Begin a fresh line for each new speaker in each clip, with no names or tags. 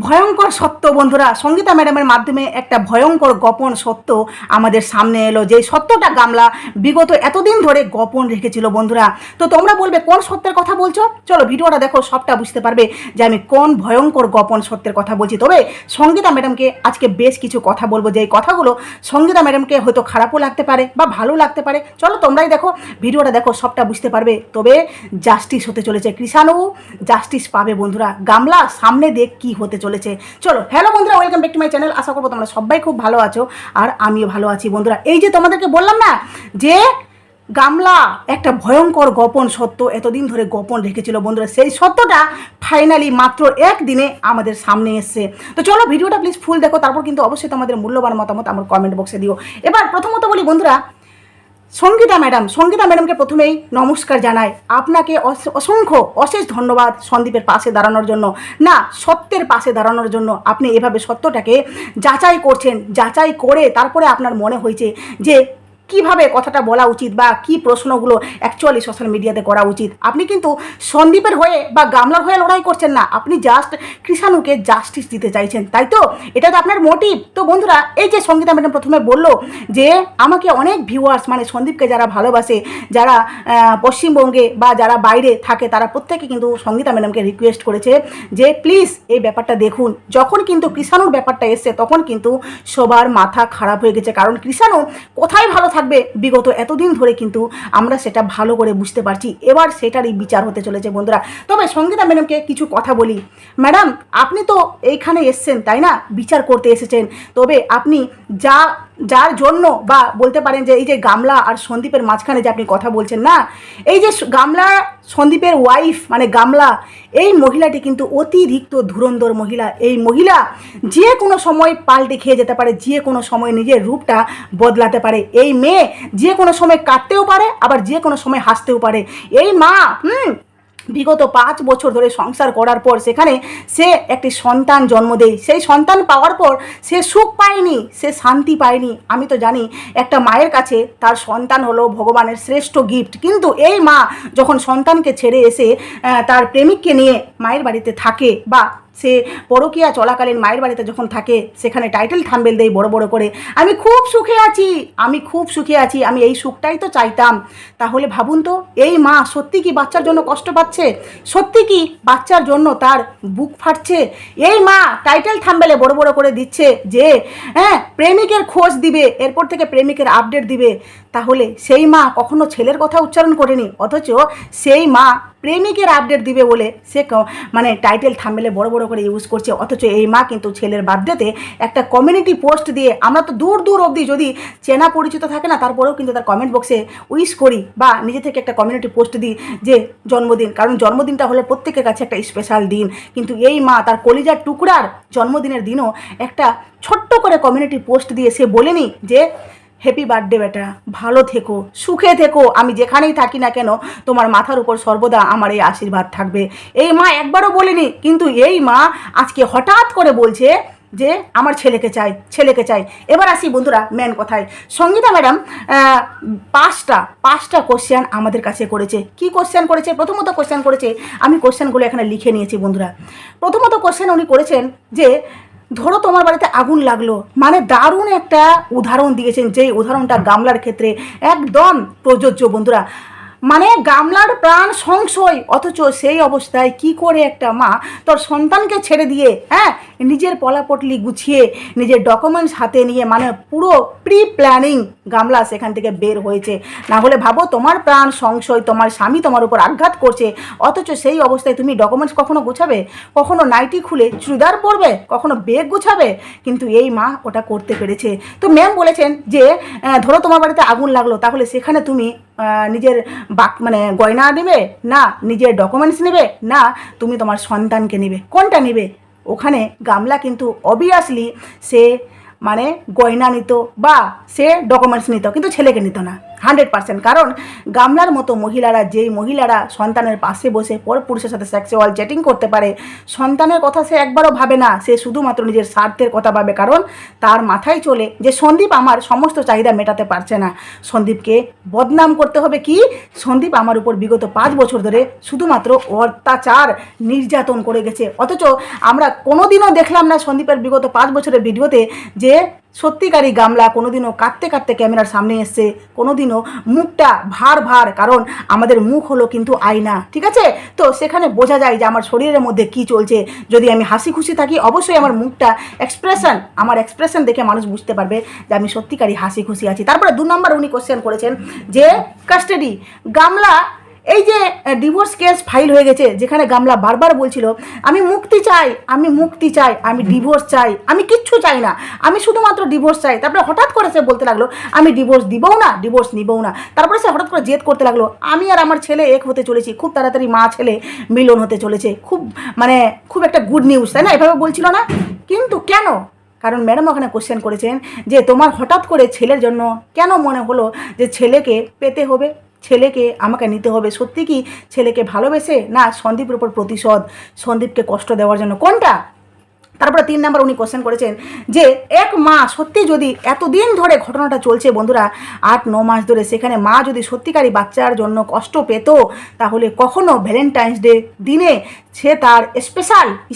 ভয়ঙ্কর সত্য বন্ধুরা, সঙ্গীতা ম্যাডামের মাধ্যমে একটা ভয়ঙ্কর গোপন সত্য আমাদের সামনে এলো। যে সত্যটা গামলা বিগত এতদিন ধরে গোপন রেখেছিল বন্ধুরা। তো তোমরা বলবে কোন সত্যের কথা বলছো? চলো ভিডিওটা দেখো, সবটা বুঝতে পারবে যে আমি কোন ভয়ঙ্কর গোপন সত্যের কথা বলছি। তবে সঙ্গীতা ম্যাডামকে আজকে বেশ কিছু কথা বলবো, যে এই কথাগুলো সঙ্গীতা ম্যাডামকে হয়তো খারাপও লাগতে পারে বা ভালো লাগতে পারে। চলো তোমরাই দেখো, ভিডিওটা দেখো, সবটা বুঝতে পারবে। তবে জাস্টিস হতে চলেছে, কৃষাণু জাস্টিস পাবে বন্ধুরা। গামলা সামনে দেখ কি হতে চলেছে। চলো, হ্যালো বন্ধুরা, welcome back to my channel. আশা করবো তোমরা সবাই খুব ভালো আছো, আর আমিও ভালো আছি বন্ধুরা। এই যে তোমাদেরকে বললাম না যে গামলা একটা ভয়ঙ্কর গোপন সত্য এতদিন ধরে গোপন রেখেছিল বন্ধুরা, সেই সত্যটা ফাইনালি মাত্র একদিনে আমাদের সামনে এসছে। তো চলো ভিডিওটা প্লিজ ফুল দেখো, তারপর কিন্তু অবশ্যই তোমাদের মূল্যবান মতামত আমার কমেন্ট বক্সে দিও। এবার প্রথমত বলি বন্ধুরা, সঙ্গীতা ম্যাডামকে প্রথমেই নমস্কার জানাই। আপনাকে অসংখ্য অশেষ ধন্যবাদ সন্দীপের পাশে দাঁড়ানোর জন্য, না সত্যের পাশে দাঁড়ানোর জন্য। আপনি এভাবে সত্যটাকে যাচাই করছেন, যাচাই করে তারপরে আপনার মনে হয়েছে যে কিভাবে কথাটা বলা উচিত বা কি প্রশ্নগুলো অ্যাকচুয়ালি সোশ্যাল মিডিয়াতে করা উচিত। আপনি কিন্তু সন্দীপের হয়ে বা গামলার হয়ে লড়াই করছেন না, আপনি জাস্ট কৃষাণুকে জাস্টিস দিতে চাইছেন, তাই তো? এটা তো আপনার মোটিভ। তো বন্ধুরা, এই যে সঙ্গীতা ম্যাডাম প্রথমে বললো যে আমাকে অনেক ভিউয়ার্স, মানে সন্দীপকে যারা ভালোবাসে, যারা পশ্চিমবঙ্গে বা যারা বাইরে থাকে, তারা প্রত্যেকে কিন্তু সঙ্গীতা ম্যাডামকে রিকোয়েস্ট করেছে যে প্লিজ এই ব্যাপারটা দেখুন। যখন কিন্তু কৃষাণুর ব্যাপারটা এসছে তখন কিন্তু সবার মাথা খারাপ হয়ে গেছে, কারণ কৃষাণু কোথায় ভালো থাকবে বিগত এতদিন ধরে কিন্তু আমরা সেটা ভালো করে বুঝতে পারছি। এবার সেটারই বিচার হতে চলেছে বন্ধুরা। তবে সঙ্গীতা ম্যাডামকে কিছু কথা বলি। ম্যাডাম, আপনি তো এইখানে এসছেন তাই না, বিচার করতে এসেছেন। তবে আপনি যার জন্য বা বলতে পারেন যে এই যে গামলা আর সন্দীপের মাঝখানে যে আপনি কথা বলছেন না, এই যে গামলা সন্দীপের ওয়াইফ মানে গামলা, এই মহিলাটি কিন্তু অতিরিক্ত ধুরন্ধর মহিলা। এই মহিলা যে কোনো সময় পাল্টে খেয়ে যেতে পারে, যে কোনো সময় নিজের রূপটা বদলাতে পারে। এই মেয়ে যে কোনো সময় কাঁদতেও পারে, আবার যে কোনো সময় হাসতেও পারে। এই মা বিগত 5 বছর ধরে সংসার করার পর সেখানে সে একটি সন্তান জন্ম দেয়। সেই সন্তান পাওয়ার পর সে সুখ পায়নি, সে শান্তি পায়নি। আমি তো জানি একটা মায়ের কাছে তার সন্তান হলো ভগবানের শ্রেষ্ঠ গিফট, কিন্তু এই মা যখন সন্তানকে ছেড়ে এসে তার প্রেমিককে নিয়ে মায়ের বাড়িতে থাকে, বা সে পরকীয়া চলাকালীন মায়ের বাড়িতে যখন থাকে, সেখানে টাইটেল থাম্বেল দেয় বড় বড় করে, আমি খুব সুখে আছি, আমি খুব সুখে আছি, আমি এই সুখটাই তো চাইতাম। তাহলে ভাবুন তো, এই মা সত্যি কি বাচ্চার জন্য কষ্ট পাচ্ছে? সত্যি কি বাচ্চার জন্য তার বুক ফাটছে? এই মা টাইটেল থাম্বেলে বড় বড় করে দিচ্ছে যে প্রেমিকের খোঁজ দিবে, এরপর থেকে প্রেমিকের আপডেট দিবে। তাহলে সেই মা কখনো ছেলের কথা উচ্চারণ করেনি, অথচ সেই মা প্রেমিকের আপডেট দিবে বলে সে মানে টাইটেল থাম্বেলে বড় বড় করে ইউজ করছে। অথচ এই মা কিন্তু ছেলের বার্থডেতে একটা কমিউনিটি পোস্ট দিয়ে, আমরা তো দূর দূর অবধি যদি চেনা পরিচিত থাকে না, তারপরেও কিন্তু তার কমেন্ট বক্সে উইশ করি বা নিজে থেকে একটা কমিউনিটি পোস্ট দিই যে জন্মদিন, কারণ জন্মদিনটা হলো প্রত্যেকের কাছে একটা স্পেশাল দিন। কিন্তু এই মা তার কলিজার টুকরার জন্মদিনের দিনও একটা ছোট্ট করে কমিউনিটি পোস্ট দিয়ে সে বলেনি যে হ্যাপি বার্থডে বেটা, ভালো থেকো, সুখে থেকো, আমি যেখানেই থাকি না কেন তোমার মাথার উপর সর্বদা আমার এই আশীর্বাদ থাকবে। এই মা একবারও বলেনি, কিন্তু এই মা আজকে হঠাৎ করে বলছে যে আমার ছেলেকে চাই, ছেলেকে চাই। এবার আসি বন্ধুরা মেন কথায়। সঙ্গীতা ম্যাডাম পাঁচটা কোশ্চেন আমাদের কাছে করেছে। কি কোশ্চেন করেছে? প্রথমত কোশ্চেন করেছে, আমি কোশ্চেনগুলো এখানে লিখে নিয়েছি বন্ধুরা। প্রথমত কোশ্চেন উনি করেছেন যে ধরো তোমার বাড়িতে আগুন লাগলো, মানে দারুণ একটা উদাহরণ দিয়েছেন, যেই উদাহরণটা গামলার ক্ষেত্রে একদম প্রযোজ্য বন্ধুরা। মানে গামলার প্রাণ সংশয়, অথচ সেই অবস্থায় কি করে একটা মা তোর সন্তানকে ছেড়ে দিয়ে নিজের পলাপটলি গুছিয়ে নিজের ডকুমেন্টস হাতে নিয়ে, মানে পুরো প্রি প্ল্যানিং গামলা সেখান থেকে বের হয়েছে। না হলে ভাবো, তোমার প্রাণ সংশয়, তোমার স্বামী তোমার উপর আঘাত করছে, অথচ সেই অবস্থায় তুমি ডকুমেন্টস কখনো গুছাবে? কখনো নাইটি খুলে চুড়িদার পরবে? কখনো বেগ গুছাবে? কিন্তু এই মা ওটা করতে পেরেছে। তো ম্যাম বলেছেন যে ধরো তোমার বাড়িতে আগুন লাগলো, তাহলে সেখানে তুমি নিজের মানে গয়না নেবে না, নিজের ডকুমেন্টস নেবে না, তুমি তোমার সন্তানকে নেবে, কোনটা নেবে? ওখানে গামলা কিন্তু অবভিয়াসলি সে মানে গয়না নিত বা সে ডকুমেন্টস নিত, কিন্তু ছেলেকে নিত না। 100%। কারণ গামলার মতো মহিলারা, যেই মহিলারা সন্তানের পাশে বসে পর পুরুষের সাথে সেক্সুয়াল চ্যাটিং করতে পারে, সন্তানের কথা সে একবারও ভাবে না, সে শুধুমাত্র নিজের স্বার্থের কথা ভাবে। কারণ তার মাথায় চলে যে সন্দীপ আমার সমস্ত চাহিদা মেটাতে পারছে না, সন্দীপকে বদনাম করতে হবে। কি সন্দীপ আমার উপর বিগত 5 বছর ধরে শুধুমাত্র অত্যাচার নির্যাতন করে গেছে, অথচ আমরা কোনোদিনও দেখলাম না সন্দীপের বিগত 5 বছরের ভিডিওতে যে সত্যিকারই গামলা কোনোদিনও কাঁদতে কাঁদতে ক্যামেরার সামনে এসছে, কোনোদিনও মুখটা ভার ভার। কারণ আমাদের মুখ হলো কিন্তু আয়না, ঠিক আছে? তো সেখানে বোঝা যায় যে আমার শরীরের মধ্যে কি চলছে। যদি আমি হাসি খুশি থাকি, অবশ্যই আমার মুখটা আমার এক্সপ্রেশন দেখে মানুষ বুঝতে পারবে যে আমি সত্যিকারই হাসি খুশি আছি। তারপরে 2 নম্বর উনি কোশ্চেন করেছেন যে কাস্টাডি। গামলা এই যে ডিভোর্স কেস ফাইল হয়ে গেছে, যেখানে গামলা বারবার বলছিল আমি মুক্তি চাই, আমি ডিভোর্স চাই, আমি কিচ্ছু চাই না, আমি শুধুমাত্র ডিভোর্স চাই। তারপরে হঠাৎ করে সে বলতে লাগলো আমি ডিভোর্স দিবও না, ডিভোর্স নিবও না। তারপরে সে হঠাৎ করে জেদ করতে লাগলো আমি আর আমার ছেলে এক হতে চলেছি, খুব তাড়াতাড়ি মা ছেলে মিলন হতে চলেছে, খুব একটা গুড নিউজ, তাই না? এভাবে বলছিল না? কিন্তু কেন? কারণ ম্যাডাম ওখানে কোশ্চেন করেছেন যে তোমার হঠাৎ করে ছেলের জন্য কেন মনে হলো যে ছেলেকে পেতে হবে, ছেলেকে আমাকে নিতে হবে? সত্যি কি ছেলেকে ভালোবেসে, না সন্দীপের উপর প্রতিশোধ, সন্দীপকে কষ্ট দেওয়ার জন্য, কোনটা? তারপরে 3 নম্বর উনি কোশ্চেন করেছেন যে এক মা সত্যি যদি এতদিন ধরে ঘটনাটা চলছে বন্ধুরা, 8-9 মাস ধরে, সেখানে মা যদি সত্যিকারই বাচ্চার জন্য কষ্ট পেত, তাহলে কখনো ভ্যালেন্টাইন্স ডে দিনে সে তার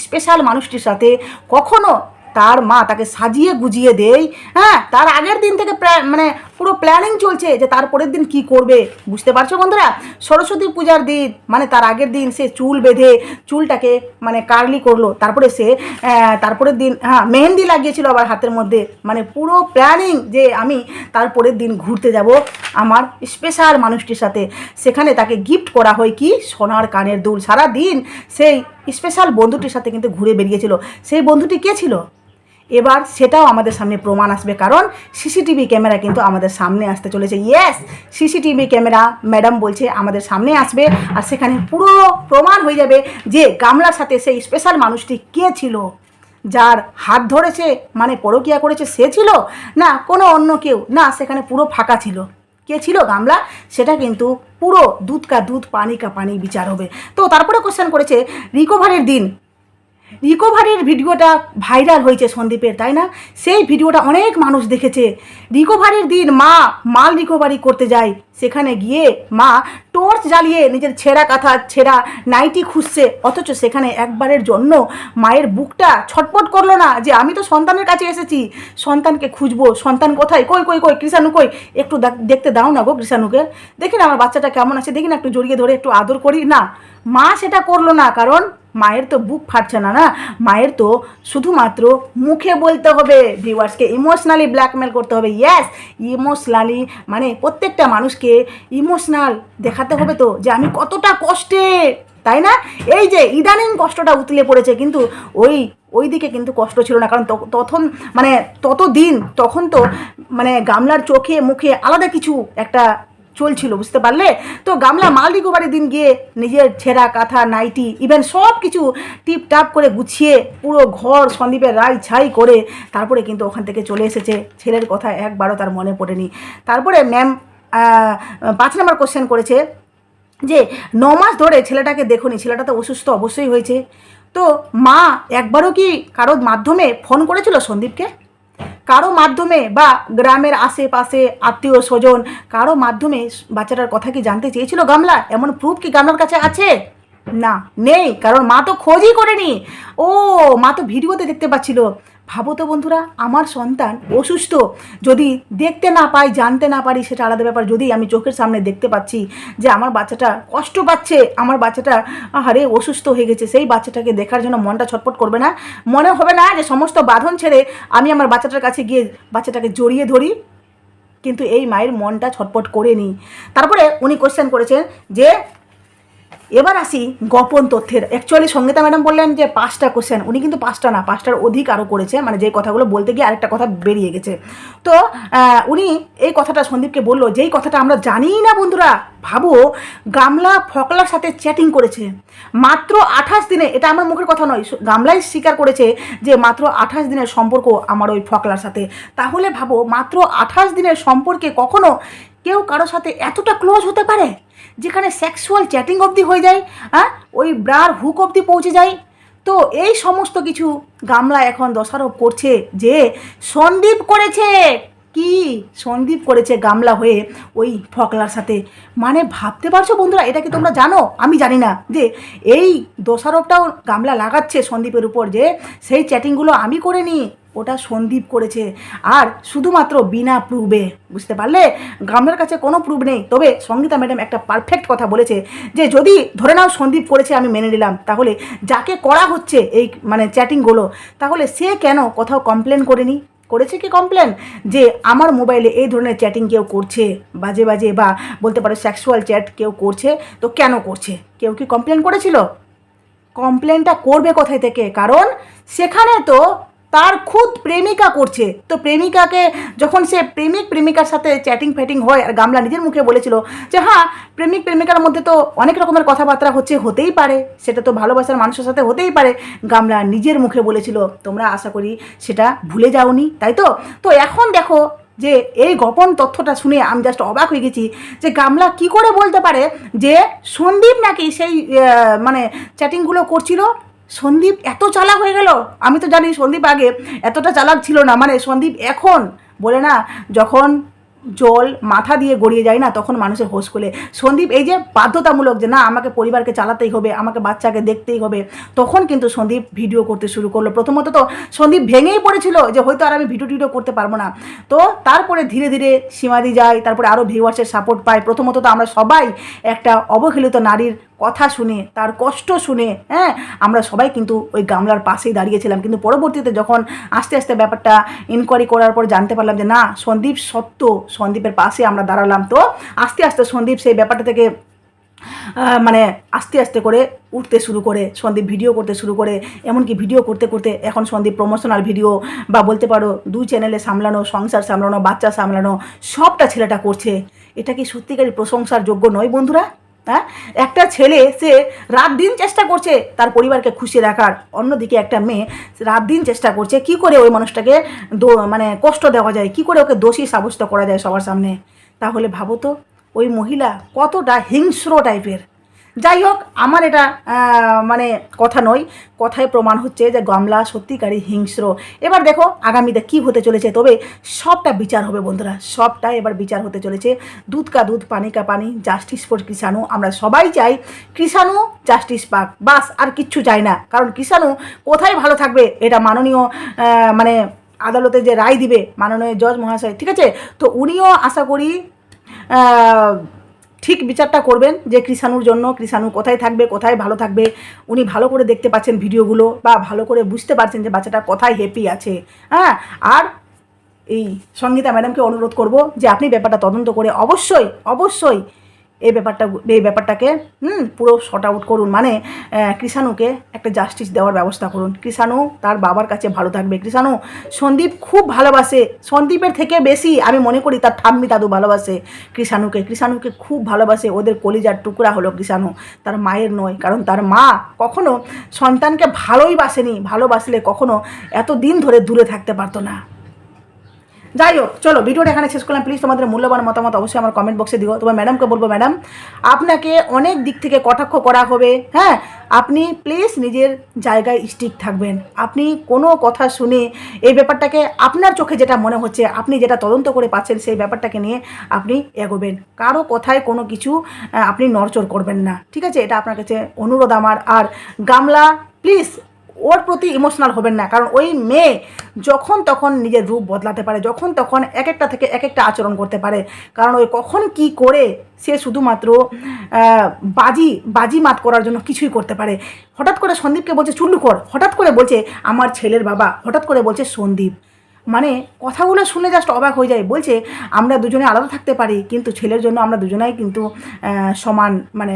স্পেশাল মানুষটির সাথে কখনো তার মা তাকে সাজিয়ে গুজিয়ে দেয়? হ্যাঁ, তার আগের দিন থেকে পুরো প্ল্যানিং চলছে যে তারপরের দিন কি করবে, বুঝতে পারছো বন্ধুরা? সরস্বতী পূজার দিন তার আগের দিন সে চুল বেঁধে চুলটাকে কার্লি করলো, তারপরে সে তারপরের দিন মেহেন্দি লাগিয়েছিল আবার হাতের মধ্যে, পুরো প্ল্যানিং যে আমি তারপরের দিন ঘুরতে যাব আমার স্পেশাল মানুষটির সাথে। সেখানে তাকে গিফট করা হয় কি সোনার কানের দুল। সারা দিন সেই স্পেশাল বন্ধুটির সাথে কিন্তু ঘুরে বেরিয়েছিল। সেই বন্ধুটি কে ছিল? এবার সেটাও আমাদের সামনে প্রমাণ আসবে, কারণ সিসিটিভি ক্যামেরা কিন্তু আমাদের সামনে আসতে চলেছে। ইয়েস, সিসিটিভি ক্যামেরা ম্যাডাম বলছে আমাদের সামনে আসবে, আর সেখানে পুরো প্রমাণ হয়ে যাবে যে গামলার সাথে সেই স্পেশাল মানুষটি কে ছিল, যার হাত ধরেছে পরকীয়া করেছে সে ছিল, না কোনো অন্য কেউ, না সেখানে পুরো ফাঁকা ছিল। কে ছিল গামলা, সেটা কিন্তু পুরো দুধ কা দুধ পানি কা পানি বিচার হবে। তো তারপরে কোশ্চেন করেছে রিকভারির ভিডিওটা ভাইরাল হয়েছে সন্দীপের, তাই না? সেই ভিডিওটা অনেক মানুষ দেখেছে। রিকভারির দিন মা মাল রিকভারি করতে যায়, সেখানে গিয়ে মা টর্চ জ্বালিয়ে নিজের ছেঁড়া কাঁথা ছেঁড়া নাইটি খুঁজছে, অথচ সেখানে একবারের জন্য মায়ের বুকটা ছটপট করলো না যে আমি তো সন্তানের কাছে এসেছি, সন্তানকে খুঁজবো, সন্তান কোথায়, কই কই কই কৃষাণু কই, একটু দেখতে দাও না গো কৃষাণুকে, দেখি না আমার বাচ্চাটা কেমন আছে, দেখি না একটু জড়িয়ে ধরে একটু আদর করি না। মা সেটা করলো না, কারণ মায়ের তো বুক ফাটছে না, মায়ের তো শুধুমাত্র মুখে বলতে হবে, ভিউয়ার্সকে ইমোশনালি ব্ল্যাকমেল করতে হবে। ইয়েস, ইমোশনালি প্রত্যেকটা মানুষকে ইমোশনাল দেখাতে হবে তো যে আমি কতটা কষ্টে, তাই না? এই যে ইদানিং কষ্টটা উতলে পড়েছে, কিন্তু ওই দিকে কিন্তু কষ্ট ছিল না, কারণ তখন তো গামলার চোখে মুখে আলাদা কিছু একটা চলছিল, বুঝতে পারলে? তো গামলা মাল রিকভারির দিন গিয়ে নিজের ছেঁড়া কাঁথা নাইটি ইভেন সব কিছু টিপটাপ করে গুছিয়ে পুরো ঘর সন্দীপের রাই ছাই করে তারপরে কিন্তু ওখান থেকে চলে এসেছে। ছেলের কথা একবারও তার মনে পড়েনি। তারপরে ম্যাম 5 নম্বর কোশ্চেন করেছে যে 9 মাস ধরে ছেলেটাকে দেখোনি, ছেলেটা তো অসুস্থ অবশ্যই হয়েছে, তো মা একবারও কি কারোর মাধ্যমে ফোন করেছিল সন্দীপকে? কারো মাধ্যমে বা গ্রামের আশেপাশে আত্মীয় স্বজন কারো মাধ্যমে বাচ্চাটার কথা কি জানতে চেয়েছিল গামলা? এমন প্রুফ কি গামলার কাছে আছে? না, নেই, কারণ মা তো খোঁজই করেনি। মা তো ভিডিওতে দেখতে পাচ্ছিল। ভাবো তো বন্ধুরা, আমার সন্তান অসুস্থ, যদি দেখতে না পাই জানতে না পারি সেটা আলাদা ব্যাপার, যদি আমি চোখের সামনে দেখতে পাচ্ছি যে আমার বাচ্চাটা কষ্ট পাচ্ছে, আমার বাচ্চাটা অসুস্থ হয়ে গেছে, সেই বাচ্চাটাকে দেখার জন্য মনটা ছটফট করবে না? মনে হবে না যে সমস্ত বাঁধন ছেড়ে আমি আমার বাচ্চাটার কাছে গিয়ে বাচ্চাটাকে জড়িয়ে ধরি? কিন্তু এই মায়ের মনটা ছটফট করেনি। তারপরে উনি কোশ্চেন করেছেন যে এবার আসি গোপন তথ্যের। অ্যাকচুয়ালি সঙ্গীতা ম্যাডাম বললেন যে 5টা কোশ্চেন, উনি কিন্তু 5টা না 5টার অধিক আরও করেছে, যে কথাগুলো বলতে গিয়ে আরেকটা কথা বেরিয়ে গেছে। তো উনি এই কথাটা সন্দীপকে বললো যেই কথাটা আমরা জানিই না বন্ধুরা। ভাবো, গামলা ফকলার সাথে চ্যাটিং করেছে মাত্র 28 দিনে, এটা আমার মুখের কথা নয়, গামলাই স্বীকার করেছে যে মাত্র 28 দিনের সম্পর্ক আমার ওই ফকলার সাথে। তাহলে ভাবো, মাত্র 28 দিনের সম্পর্কে কখনো কেউ কারোর সাথে এতটা ক্লোজ হতে পারে যেখানে সেক্সুয়াল চ্যাটিং অবধি হয়ে যায়, হ্যাঁ, ওই ব্রার হুক অবধি পৌঁছে যায়। তো এই সমস্ত কিছু গামলা এখন দোষারোপ করছে যে সন্দীপ করেছে। কি সন্দীপ করেছে গামলা হয়ে ওই ফকলার সাথে। মানে ভাবতে পারছো বন্ধুরা, এটা কি তোমরা জানো? আমি জানি না যে এই দোষারোপটাও গামলা লাগাচ্ছে সন্দীপের উপর যে সেই চ্যাটিংগুলো আমি করিনি, ওটা সন্দীপ করেছে, আর শুধুমাত্র বিনা প্রুফে। বুঝতে পারলে? গামলার কাছে কোনো প্রুফ নেই। তবে সঙ্গীতা ম্যাডাম একটা পারফেক্ট কথা বলেছে যে যদি ধরে নাও সন্দীপ করেছে, আমি মেনে নিলাম, তাহলে যাকে করা হচ্ছে এই মানে চ্যাটিংগুলো, তাহলে সে কেন কোথাও কমপ্লেন করেনি? করেছে কি কমপ্লেন যে আমার মোবাইলে এই ধরনের চ্যাটিং কেউ করছে, বাজে বাজে বা বলতে পারো সেক্সুয়াল চ্যাট কেউ করছে, তো কেন করছে? কেউ কি কমপ্লেন করেছিল? কমপ্লেনটা করবে কোথায় থেকে? কারণ সেখানে তো তার খুদ প্রেমিকা করছে। তো প্রেমিকাকে যখন সে প্রেমিকার সাথে চ্যাটিং ফ্যাটিং হয়, আর গামলা নিজের মুখে বলেছিল যে হ্যাঁ, প্রেমিকার মধ্যে তো অনেক রকমের কথাবার্তা হতেই পারে, সেটা তো ভালোবাসার মানুষের সাথে হতেই পারে, গামলা নিজের মুখে বলেছিল। তোমরা আশা করি সেটা ভুলে যাওনি, তাই তো? তো এখন দেখো যে এই গোপন তথ্যটা শুনে আমি জাস্ট অবাক হয়ে গেছি যে গামলা কি করে বলতে পারে যে সন্দীপ নাকি সেই মানে চ্যাটিংগুলো করছিল। সন্দীপ এত চালাক হয়ে গেল। আমি তো জানি সন্দীপ আগে এতটা চালাক ছিল না। মানে সন্দীপ এখন বলে না, যখন জল মাথা দিয়ে গড়িয়ে যায় না, তখন মানুষের হোশ খোলে। সন্দীপ এই যে বাধ্যতামূলক যে না আমাকে পরিবারকে চালাতেই হবে, আমাকে বাচ্চাকে দেখতেই হবে, তখন কিন্তু সন্দীপ ভিডিও করতে শুরু করলো। প্রথমত তো সন্দীপ ভেঙেই পড়েছিল যে হয়তো আর আমি ভিডিও করতে পারবো না। তো তারপরে ধীরে ধীরে সীমাদি যায়, তারপরে আরও ভিউয়ার্সের সাপোর্ট পায়। প্রথমত তো আমরা সবাই একটা অবহেলিত নারীর কথা শুনে, তার কষ্ট শুনে, হ্যাঁ, আমরা সবাই কিন্তু ওই গামলার পাশেই দাঁড়িয়েছিলাম। কিন্তু পরবর্তীতে যখন আস্তে আস্তে ব্যাপারটা ইনকোয়ারি করার পর জানতে পারলাম যে না, সন্দীপ সত্য, সন্দীপের পাশে আমরা দাঁড়ালাম। তো আস্তে আস্তে সন্দীপ সেই ব্যাপারটা থেকে মানে আস্তে আস্তে করে উঠতে শুরু করে, সন্দীপ ভিডিও করতে শুরু করে। এমনকি ভিডিও করতে করতে এখন সন্দীপ প্রমোশনাল ভিডিও বা বলতে পারো 2 চ্যানেলে সামলানো, সংসার সামলানো, বাচ্চা সামলানো, সবটা ছেলেটা করছে। এটা কি সত্যিকারই প্রশংসার যোগ্য নয় বন্ধুরা? হ্যাঁ, একটা ছেলে সে রাত দিন চেষ্টা করছে তার পরিবারকে খুশি রাখার, অন্যদিকে একটা মেয়ে রাত দিন চেষ্টা করছে কি করে ওই মানুষটাকে মানে কষ্ট দেওয়া যায়, কি করে ওকে দোষী সাব্যস্ত করা যায় সবার সামনে। তাহলে ভাবো তো ওই মহিলা কতটা হিংস্র টাইপের। যাই হোক, আমার এটা মানে কথা নয়, কথায় প্রমাণ হচ্ছে যে গামলা সত্যিকারই হিংস্র। এবার দেখো আগামীতে কি হতে চলেছে। তবে সবটা বিচার হবে বন্ধুরা, সবটা এবার বিচার হতে চলেছে। দুধ কা দুধ, পানি কা পানি, জাস্টিস ফর কৃষাণু। আমরা সবাই চাই কৃষাণু জাস্টিস পাক, বাস আর কিচ্ছু চাই না। কারণ কৃষাণু কোথায় ভালো থাকবে এটা মাননীয় মানে আদালতে যে রায় দিবে মাননীয় জজ মহাশয়, ঠিক আছে, তো উনিও আশা করি ঠিক বিচারটা করবেন যে কৃষাণুর জন্য, কৃষাণু কোথায় থাকবে, কোথায় ভালো থাকবে। উনি ভালো করে দেখতে পাচ্ছেন ভিডিওগুলো, বা ভালো করে বুঝতে পারছেন যে বাচ্চাটা কোথায় হ্যাপি আছে। হ্যাঁ, আর এই সঙ্গীতা ম্যাডামকে অনুরোধ করব যে আপনি ব্যাপারটা তদন্ত করে অবশ্যই এই ব্যাপারটাকে পুরো শর্ট আউট করুন। মানে কৃষাণুকে একটা জাস্টিস দেওয়ার ব্যবস্থা করুন। কৃষাণু তার বাবার কাছে ভালো থাকবে। কৃষাণু সন্দীপ খুব ভালোবাসে, সন্দীপের থেকে বেশি আমি মনে করি তার ঠাম্মি দাদু ভালোবাসে কৃষাণুকে খুব ভালোবাসে। ওদের কলিজার টুকরা হলো কৃষাণু, তার মায়ের নয়। কারণ তার মা কখনো সন্তানকে ভালোই বাসেনি, ভালোবাসলে কখনো এত দিন ধরে দূরে থাকতে পারতো না। যাই হোক, চলো ভিডিওটা এখানে শেষ করলাম। প্লিজ তোমাদের মূল্যবান মতামত অবশ্যই আমার কমেন্ট বক্সে দিও। তোমার ম্যাডামকে বলবো, ম্যাডাম আপনাকে অনেক দিক থেকে কটাক্ষ করা হবে, হ্যাঁ, আপনি প্লিজ নিজের জায়গায় স্টিক থাকবেন। আপনি কোনো কথা শুনে এই ব্যাপারটাকে আপনার চোখে যেটা মনে হচ্ছে, আপনি যেটা তদন্ত করে পাচ্ছেন, সেই ব্যাপারটাকে নিয়ে আপনি এগোবেন। কারো কথায় কোনো কিছু আপনি নড়চড় করবেন না, ঠিক আছে? এটা আপনার কাছে অনুরোধ আমার। আর গামলা প্লিজ ওর প্রতি ইমোশনাল হবেন না। কারণ ওই মেয়ে যখন তখন নিজের রূপ বদলাতে পারে, যখন তখন এক একটা থেকে এক একটা আচরণ করতে পারে। কারণ ওই কখন কি করে সে শুধুমাত্র বাজি মাত করার জন্য কিছুই করতে পারে। হঠাৎ করে সন্দীপকে বলছে চুল্লু কর, হঠাৎ করে বলছে আমার ছেলের বাবা, হঠাৎ করে বলছে সন্দীপ। মানে কথাগুলো শুনে জাস্ট অবাক হয়ে যায়। বলছে আমরা দুজনে আলাদা থাকতে পারি, কিন্তু ছেলের জন্য আমরা দুজনেই কিন্তু সমান, মানে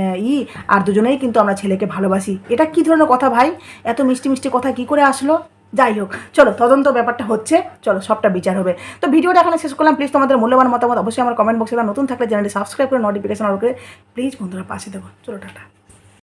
আর দুজনেই কিন্তু আমরা ছেলেকে ভালোবাসি। এটা কি ধরনের কথা ভাই? এত মিষ্টি মিষ্টি কথা কি করে আসলো? যাই হোক, চলো তদন্ত ব্যাপারটা হচ্ছে, চলো সবটা বিচার হবে। তো ভিডিওটা এখানে শেষ করলাম। প্লিজ তোমাদের মূল্যবান মতামত অবশ্যই আমার কমেন্ট বক্সে, নতুন থাকলে চ্যানেলটি সাবস্ক্রাইব করে নোটিফিকেশন অন করে প্লিজ বন্ধুরা পাশে দেবো। চলো টাটা।